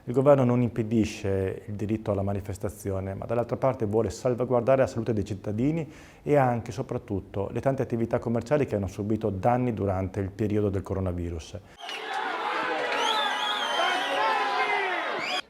Il governo non impedisce il diritto alla manifestazione, ma dall'altra parte vuole salvaguardare la salute dei cittadini e anche e soprattutto le tante attività commerciali che hanno subito danni durante il periodo del coronavirus.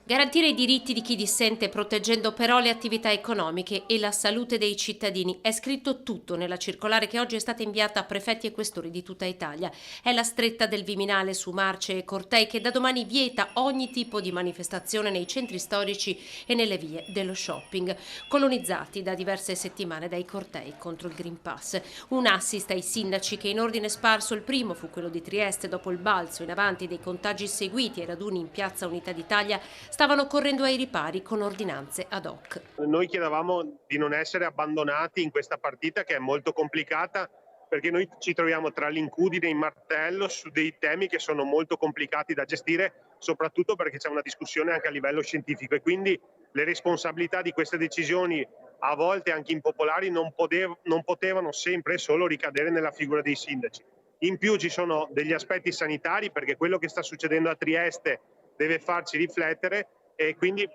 Garantire i diritti di chi dissente proteggendo però le attività economiche e la salute dei cittadini. È scritto tutto nella circolare che oggi è stata inviata a prefetti e questori di tutta Italia. È la stretta del Viminale su marce e cortei che da domani vieta ogni tipo di manifestazione nei centri storici e nelle vie dello shopping, colonizzati da diverse settimane dai cortei contro il Green Pass. Un assist ai sindaci che in ordine sparso il primo fu quello di Trieste dopo il balzo in avanti dei contagi seguiti ai raduni in Piazza Unità d'Italia stavano correndo ai ripari con ordinanze ad hoc. Noi chiedevamo di non essere abbandonati in questa partita che è molto complicata, perché noi ci troviamo tra l'incudine e il martello su dei temi che sono molto complicati da gestire, soprattutto perché c'è una discussione anche a livello scientifico e quindi le responsabilità di queste decisioni, a volte anche impopolari, non potevano sempre e solo ricadere nella figura dei sindaci. In più ci sono degli aspetti sanitari, perché quello che sta succedendo a Trieste deve farci riflettere e quindi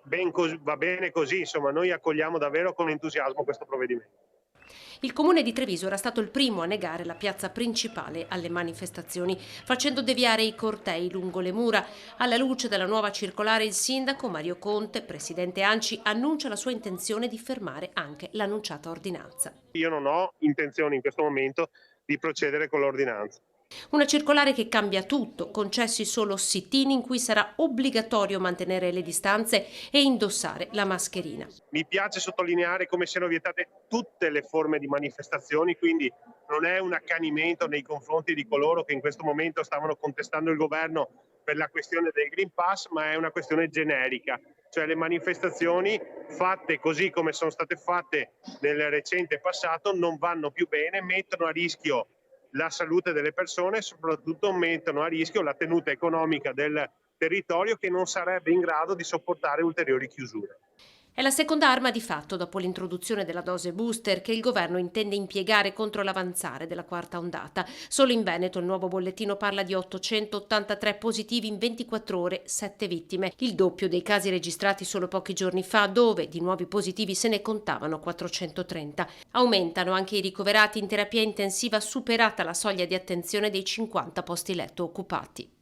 va bene così, insomma noi accogliamo davvero con entusiasmo questo provvedimento. Il comune di Treviso era stato il primo a negare la piazza principale alle manifestazioni, facendo deviare i cortei lungo le mura. Alla luce della nuova circolare il sindaco Mario Conte, presidente ANCI, annuncia la sua intenzione di fermare anche l'annunciata ordinanza. Io non ho intenzione in questo momento di procedere con l'ordinanza. Una circolare che cambia tutto, concessi solo sit-in in cui sarà obbligatorio mantenere le distanze e indossare la mascherina. Mi piace sottolineare come siano vietate tutte le forme di manifestazioni, quindi non è un accanimento nei confronti di coloro che in questo momento stavano contestando il governo per la questione del Green Pass, ma è una questione generica, cioè le manifestazioni fatte così come sono state fatte nel recente passato non vanno più bene, mettono a rischio la salute delle persone e soprattutto mettono a rischio la tenuta economica del territorio che non sarebbe in grado di sopportare ulteriori chiusure. È la seconda arma di fatto dopo l'introduzione della dose booster che il governo intende impiegare contro l'avanzare della quarta ondata. Solo in Veneto il nuovo bollettino parla di 883 positivi in 24 ore, 7 vittime, il doppio dei casi registrati solo pochi giorni fa, dove di nuovi positivi se ne contavano 430. Aumentano anche i ricoverati in terapia intensiva superata la soglia di attenzione dei 50 posti letto occupati.